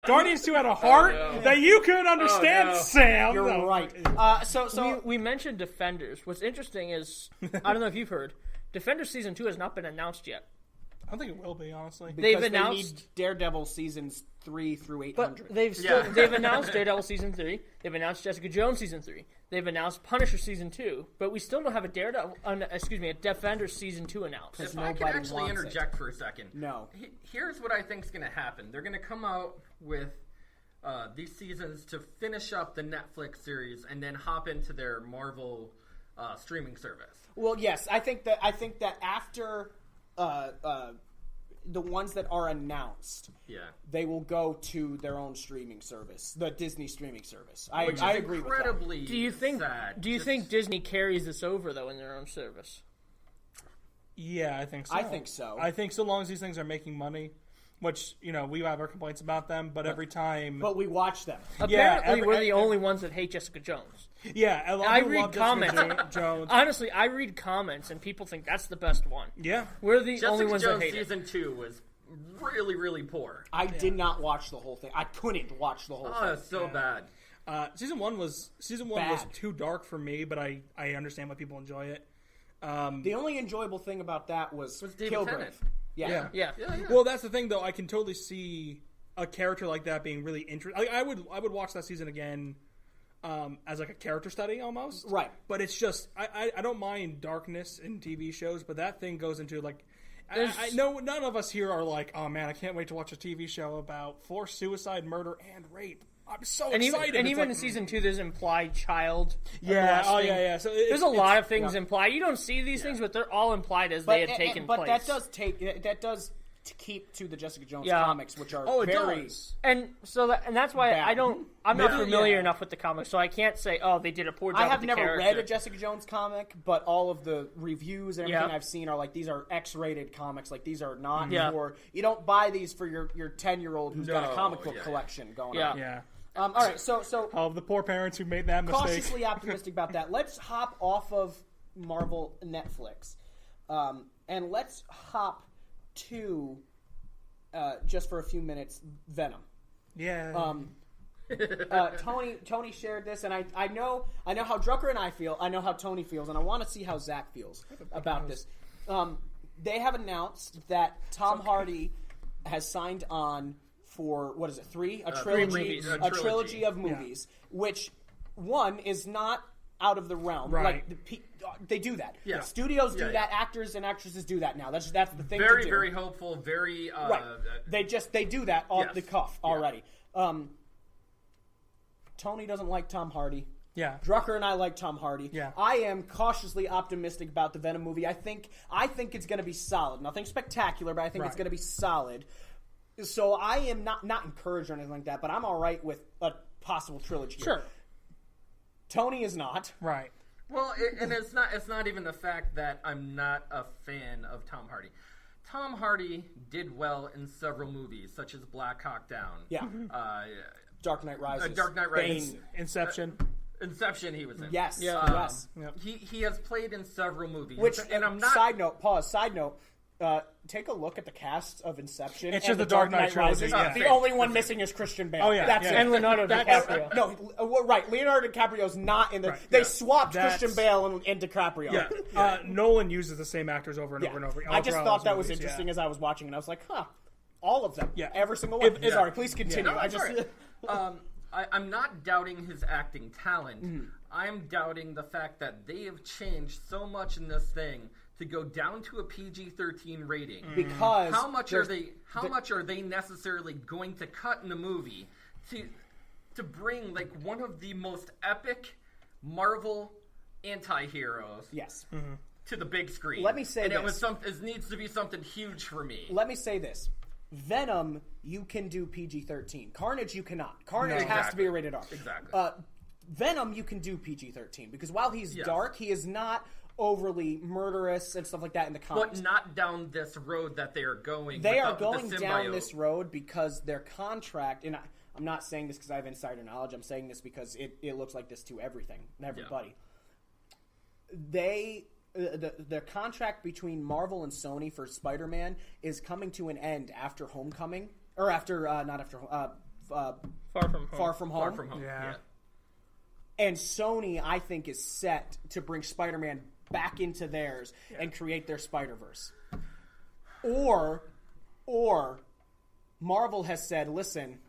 Guardians 2 had a heart that you couldn't understand, Sam. You're right. So we mentioned Defenders. What's interesting is, I don't know if you've heard, Defenders Season 2 has not been announced yet. I don't think it will be, honestly. Because They've announced they need Daredevil seasons 3 through 800. But they've announced Daredevil Season 3. They've announced Jessica Jones Season 3. They've announced Punisher Season 2. But we still don't have a Defenders Season 2 announced. If I can actually interject for a second. No. Here's what I think is going to happen. They're going to come out with these seasons to finish up the Netflix series and then hop into their Marvel streaming service. Well, yes. I think that after... the ones that are announced, they will go to their own streaming service, the Disney streaming service. I agree with that. Do you think Disney carries this over though in their own service? Yeah, I think so. I think so long as these things are making money, which we have our complaints about them, but every time. But we watch them. Apparently, we're the only ones that hate Jessica Jones. Yeah, I read comments. Jones. Honestly, I read comments, and people think that's the best one. Yeah, we're the Jessica only ones Jones that hate Season 2 was really, really poor. I did not watch the whole thing. I couldn't watch the whole thing. Oh, it's so bad. Season one was too dark for me, but I understand why people enjoy it. The only enjoyable thing about that was Kilgrave. Yeah. Well, that's the thing, though. I can totally see a character like that being really interesting. I would watch that season again as like a character study almost. Right. But it's just I don't mind darkness in TV shows, but that thing goes into like. I know none of us here are like, oh man, I can't wait to watch a TV show about forced suicide, murder, and rape. I'm so excited. Even in Season 2, there's implied child. Yeah, yeah. So there's a lot of things implied. You don't see these things, but they're all implied as they have taken place. But that does keep to the Jessica Jones comics, which are very... Does. And that's why bad. I'm not familiar enough with the comics, so I can't say, oh, they did a poor job I have with the never character. read a Jessica Jones comic, but all of the reviews and everything I've seen are like, these are X-rated comics. Like, these are not for... You don't buy these for your 10-year-old who's got a comic book collection going on. Yeah. All right, so of the poor parents who made that mistake. Cautiously optimistic about that. Let's hop off of Marvel Netflix, and let's hop to just for a few minutes Venom. Yeah. Tony shared this, and I know how Drucker and I feel. I know how Tony feels, and I want to see how Zach feels about this. They have announced that Tom Hardy has signed on for, what is it, a trilogy of movies, which one is not out of the realm. Right. Like they do that. Yeah. Studios do that. Actors and actresses do that now. That's the thing. Very, to do. very hopeful. Very. Right. They do that off the cuff already. Tony doesn't like Tom Hardy. Yeah. Drucker and I like Tom Hardy. Yeah. I am cautiously optimistic about the Venom movie. I think it's going to be solid. Nothing spectacular, but I think it's going to be solid. So I am not encouraged or anything like that, but I'm all right with a possible trilogy. Sure. Tony is not. Right. Well, and it's not even the fact that I'm not a fan of Tom Hardy. Tom Hardy did well in several movies, such as Black Hawk Down. Yeah. Dark Knight Rises. Bane. Inception. Inception he was in. Yes. Yes. He has played in several movies. Which, and I'm not... Side note, take a look at the cast of Inception. It's just the Dark Knight Rises. trilogy. The only one missing is Christian Bale. Oh, yeah. That's it. And Leonardo DiCaprio. No, right. Leonardo DiCaprio's not in the... Right. They swapped Christian Bale and DiCaprio. Yeah. Nolan uses the same actors over and over and over. I just thought that was interesting as I was watching, and I was like, all of them. Yeah. Every single one. Sorry, please continue. I'm not doubting his acting talent. I'm doubting the fact that they have changed so much in this thing to go down to a PG-13 rating. Because how much are they necessarily going to cut in the movie to bring like one of the most epic Marvel anti-heroes to the big screen? Let me say this. It needs to be something huge for me. Let me say this. Venom, you can do PG-13. Carnage, you cannot. Carnage has to be a rated R. Exactly. Venom, you can do PG-13 because while he's dark, he is not overly murderous and stuff like that in the comics. But not down this road that they are going. They are going down this road because their contract, and I'm not saying this because I have insider knowledge, I'm saying this because it looks like this to everybody. The contract between Marvel and Sony for Spider-Man is coming to an end after Homecoming, or Far From Home. Far From Home. Yeah. And Sony, I think, is set to bring Spider-Man back into theirs and create their Spider-Verse. Or Marvel has said, listen,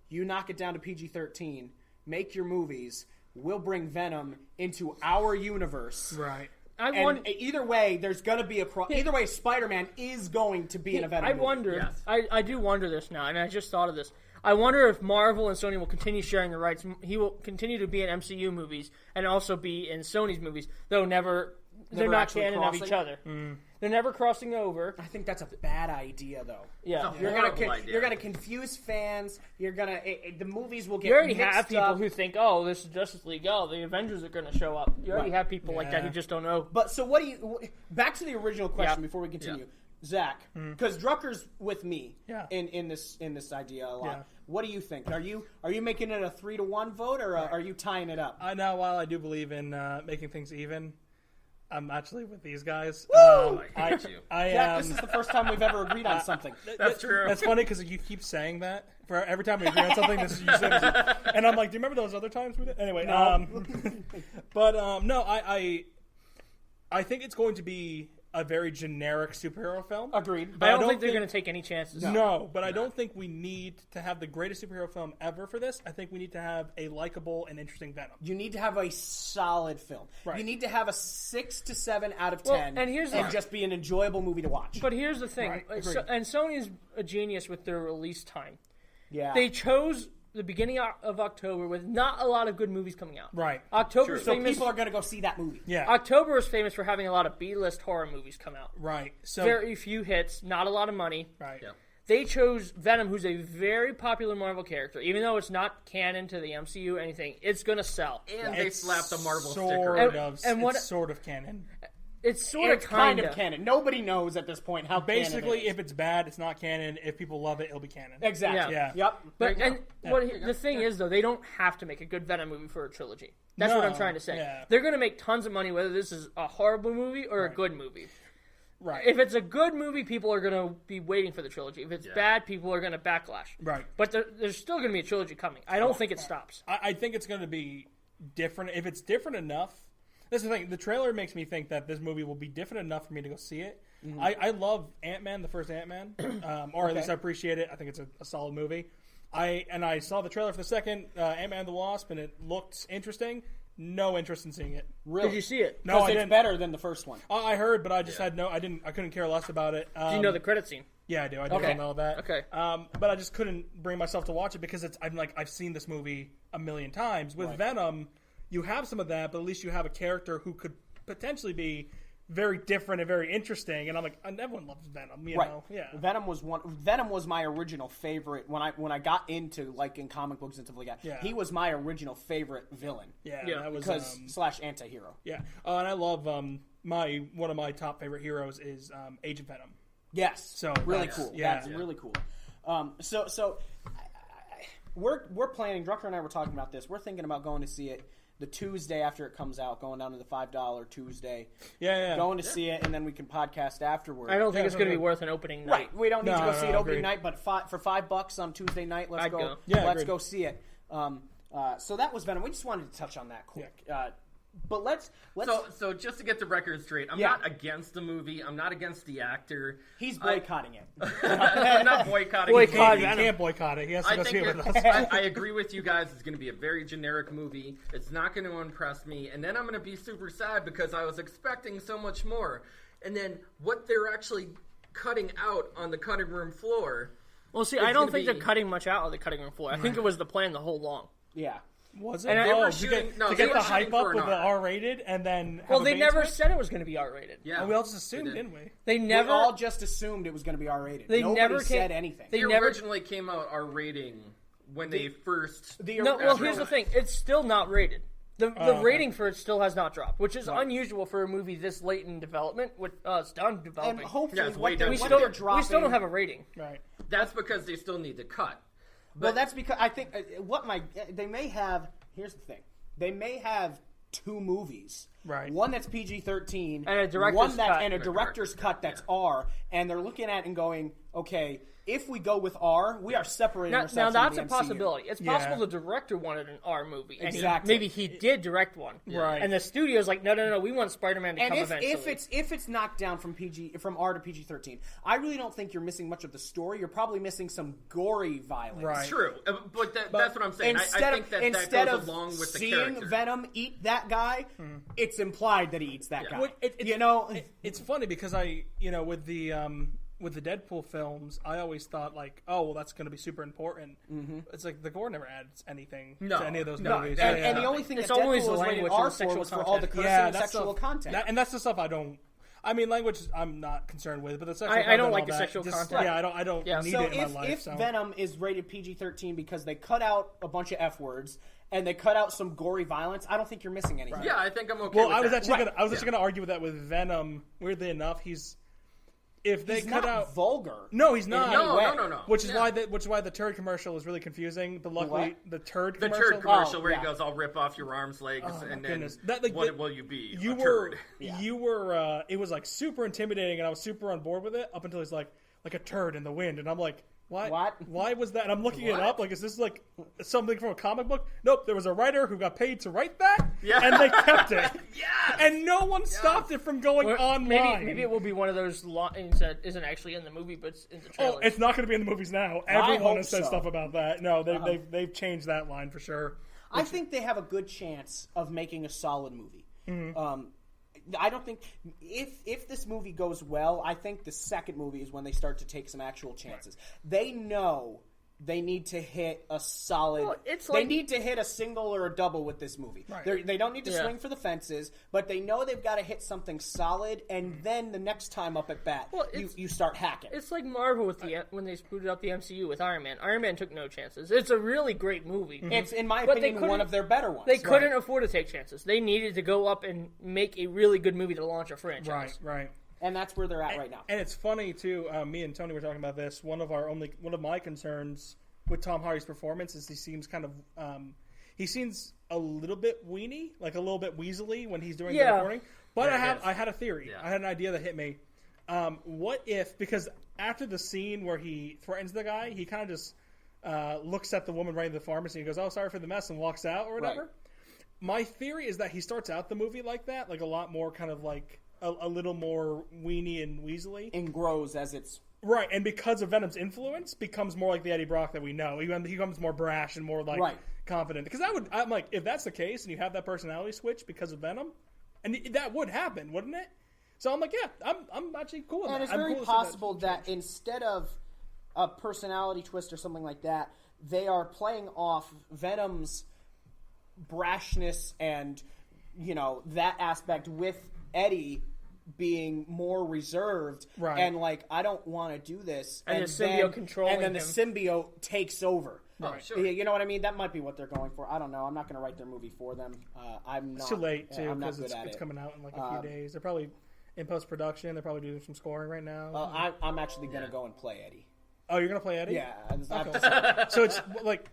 you knock it down to PG-13, make your movies, we'll bring Venom into our universe. Right. Either way, there's going to be either way, Spider-Man is going to be in a Venom movie. Wonder. Yes. I do wonder this now, and I just thought of this. I wonder if Marvel and Sony will continue sharing the rights. He will continue to be in MCU movies and also be in Sony's movies, though they're not canon of each other. They're never crossing over. I think that's a bad idea, though. Yeah, you're gonna confuse fans. The movies will get. You already mixed have people up. who think, "Oh, this is Justice League. Oh, the Avengers are going to show up." You already have people like that who just don't know. But so, what do you? Back to the original question before we continue, Zach, because Drucker's with me in this idea a lot. Yeah. What do you think? Are you making it a 3-1 vote, or are you tying it up? Now, while I do believe in making things even, I'm actually with these guys. Woo! I hate you. Zach, this is the first time we've ever agreed on something. That's true. That's funny because you keep saying that. For every time we agree on something, this is you say this. And I'm like, do you remember those other times we did? Anyway, no. No, I think it's going to be a very generic superhero film. Agreed. But I don't think they're going to take any chances. No, but I don't think we need to have the greatest superhero film ever for this. I think we need to have a likable and interesting Venom. You need to have a solid film. Right. You need to have a 6 to 7 out of 10 and just be an enjoyable movie to watch. But here's the thing. Right. And Sony's a genius with their release time. Yeah. They chose the beginning of October with not a lot of good movies coming out. Right. October's so famous. People are going to go see that movie. Yeah. October is famous for having a lot of B-list horror movies come out. Right. So very few hits, not a lot of money. Right. Yeah. They chose Venom, who's a very popular Marvel character. Even though it's not canon to the MCU or anything, it's going to sell. And they slapped the Marvel sticker. It's sort of canon. It's sort of kind of canon. Nobody knows at this point how basically, canon it is. If it's bad, it's not canon. If people love it, it'll be canon. Exactly. Yeah. Yep. But the thing is, though, they don't have to make a good Venom movie for a trilogy. That's what I'm trying to say. Yeah. They're going to make tons of money whether this is a horrible movie or a good movie. Right. If it's a good movie, people are going to be waiting for the trilogy. If it's bad, people are going to backlash. Right. But there's still going to be a trilogy coming. I don't think it stops. I think it's going to be different. If it's different enough. That's the thing. The trailer makes me think that this movie will be different enough for me to go see it. Mm-hmm. I love Ant-Man, the first Ant-Man, or at least I appreciate it. I think it's a solid movie. I saw the trailer for the second Ant-Man and the Wasp, and it looked interesting. No interest in seeing it. Really? Did you see it? No, I didn't. It's better than the first one. I heard, but I just had no. I couldn't care less about it. Do you know the credit scene? Yeah, I do. I do know that. Okay. But I just couldn't bring myself to watch it because I've seen this movie a million times. With Venom, you have some of that, but at least you have a character who could potentially be very different and very interesting. And I'm like, everyone loves Venom, you know? Yeah. Venom was my original favorite when I got into liking comic books and stuff like that. Yeah. He was my original favorite villain. Yeah. That was / anti-hero. Yeah. And I love one of my top favorite heroes is Agent Venom. Yes. So really cool. Yeah. That's really cool. We're planning. Drucker and I were talking about this. We're thinking about going to see it the Tuesday after it comes out, going down to the $5 Tuesday. Yeah. Going to see it, and then we can podcast afterwards. I don't think it's going to be worth an opening night. Right. We don't need to go see it opening night, but for $5 on Tuesday night, let's go. Yeah, let's go see it. So that was Venom. We just wanted to touch on that quick. But let's. So just to get the record straight, I'm not against the movie. I'm not against the actor. He's boycotting it. I'm not boycotting it. He can't boycott it. He has to go see it with us. I agree with you guys. It's going to be a very generic movie. It's not going to impress me. And then I'm going to be super sad because I was expecting so much more. And then what they're actually cutting out on the cutting room floor. Well, see, I don't think they're cutting much out of the cutting room floor. I think it was the plan the whole long. Yeah. Was it? And to get the hype up with the R-rated and then they never said it was going to be R-rated. Yeah. We all just assumed, didn't we? We all just assumed it was going to be R-rated. Nobody said anything. They originally came out R-rating when they first... here's the thing. It's still not rated. The rating for it still has not dropped, which is unusual for a movie this late in development. It's done developing. And hopefully we still don't have a rating. Right. That's because they still need to cut. Well, that's because I think they may have. Here's the thing: they may have 2 movies, right? One that's PG-13 and a director's cut. And a director's cut that's R. And they're looking at it and going, okay, if we go with R, we are separating ourselves now that's from a the MCU. possibility. It's possible the director wanted an R movie. And Exactly. maybe he did direct one. Right. And the studio's like, no, we want Spider-Man to come eventually. If it's knocked down from R to PG-13, I really don't think you're missing much of the story. You're probably missing some gory violence. Right. True, but that's what I'm saying. I think that goes along with the character. Seeing Venom eat that guy, it's implied that he eats that guy. Well, it's funny because with the Deadpool films, I always thought like, oh, well, that's going to be super important. Mm-hmm. It's like the gore never adds anything to any of those movies. And the only thing that Deadpool was rated R for was for all the cursing and sexual content. And that's the stuff I don't. I mean, language I'm not concerned with, but the sexual content. I don't like the sexual content. Yeah, I don't need it in my life. If Venom is rated PG-13 because they cut out a bunch of F words and they cut out some gory violence, I don't think you're missing anything. Right. Yeah, I think I'm okay. Well, with I was that. actually going to argue with that with Venom. Weirdly enough, he's not out vulgar. No, he's not. No. Which is why the turd commercial is really confusing. But luckily, the turd commercial where he goes, "I'll rip off your arms, legs, and then what will you be? You were. It was like super intimidating, and I was super on board with it up until he's like a turd in the wind, and I'm like. What? Why was that? And I'm looking it up. Like, is this like something from a comic book? Nope. There was a writer who got paid to write that, and they kept it. And no one stopped it from going online. Maybe it will be one of those lines that isn't actually in the movie, but it's in the trailer. Oh, it's not going to be in the movies now. Everyone has said stuff about that. No, they've changed that line for sure. I think they have a good chance of making a solid movie. Mm-hmm. I don't think if this movie goes well, I think the second movie is when they start to take some actual chances. Right. They know they need to hit a solid. Well, they need to hit a single or a double with this movie. Right. They don't need to swing for the fences, but they know they've got to hit something solid, and then the next time up at bat, you start hacking. It's like Marvel with when they booted up the MCU with Iron Man. Iron Man took no chances. It's a really great movie. Mm-hmm. It's, in my opinion, one of their better ones. They couldn't afford to take chances. They needed to go up and make a really good movie to launch a franchise. Right. And that's where they're at right now. And it's funny too. Me and Tony were talking about this. One of my concerns with Tom Hardy's performance is he seems a little bit weenie, like a little bit weaselly when he's doing the recording. But I had a theory. Yeah. I had an idea that hit me. What if, because after the scene where he threatens the guy, he kind of just looks at the woman running the pharmacy and goes, "Oh, sorry for the mess," and walks out or whatever. Right. My theory is that he starts out the movie like that, like a lot more kind of like a little more weenie and weaselly. And grows as it's... Right, and because of Venom's influence, becomes more like the Eddie Brock that we know. He becomes more brash and more like confident. Because I'm like, if that's the case, and you have that personality switch because of Venom, and that would happen, wouldn't it? So I'm like, yeah, I'm actually cool with that. And it's very possible that instead of a personality twist or something like that, they are playing off Venom's brashness and that aspect with Eddie being more reserved and like, I don't want to do this, and the symbiote controlling him. And then the symbiote takes over. Oh, sure. You know what I mean? That might be what they're going for. I don't know. I'm not going to write their movie for them. I'm not. It's too late too because it's coming out in like a few days. They're probably in post production. They're probably doing some scoring right now. I'm actually going to go and play Eddie. Oh, you're gonna play Eddie? Yeah. Okay. So it's like,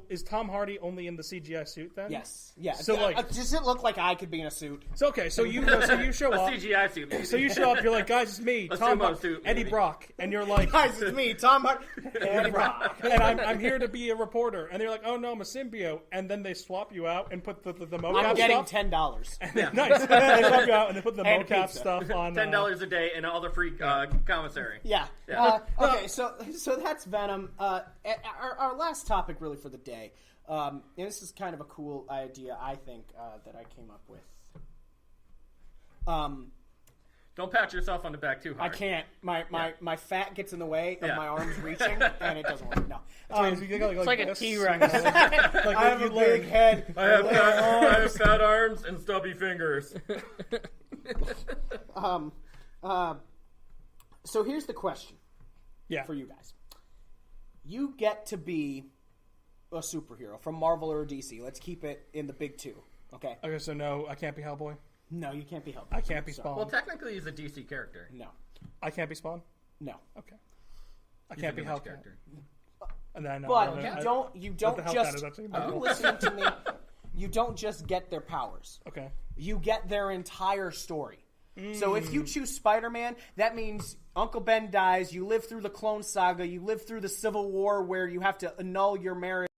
is Tom Hardy only in the CGI suit then? Yes. Yeah. So does it look like I could be in a suit? So okay. So you show up. A CGI suit. Maybe. So you show up. You're like, guys, it's me, Tom Hardy, Eddie Brock, and you're like, guys, it's me, Tom Hardy, Eddie Brock, and I'm here to be a reporter. And they're like, oh no, I'm a symbiote. And then they swap you out and put the mocap. I'm getting $10. Nice. They swap you out and they put the mocap stuff on. $10 a day and all the free commissary. Yeah. Okay. So that's Venom. Our last topic, really, for the day, and this is kind of a cool idea, I think, that I came up with. Don't pat yourself on the back too hard. I can't. My fat gets in the way of my arms reaching, and it doesn't work. No. It's like a T-Rex. I have a big head. I have fat arms and stubby fingers. So here's the question. For you guys. You get to be a superhero from Marvel or DC. Let's keep it in the big two. Okay. Okay. So no, I can't be Hellboy. No, you can't be Hellboy. I can't be Spawn. Well, technically, he's a DC character. No. I can't be Spawn. No. Okay. I can't be Hellcat. Character. And then, but you don't just. Are you listening to me? You don't just get their powers. Okay. You get their entire story. So if you choose Spider-Man, that means Uncle Ben dies. You live through the Clone Saga. You live through the Civil War where you have to annul your marriage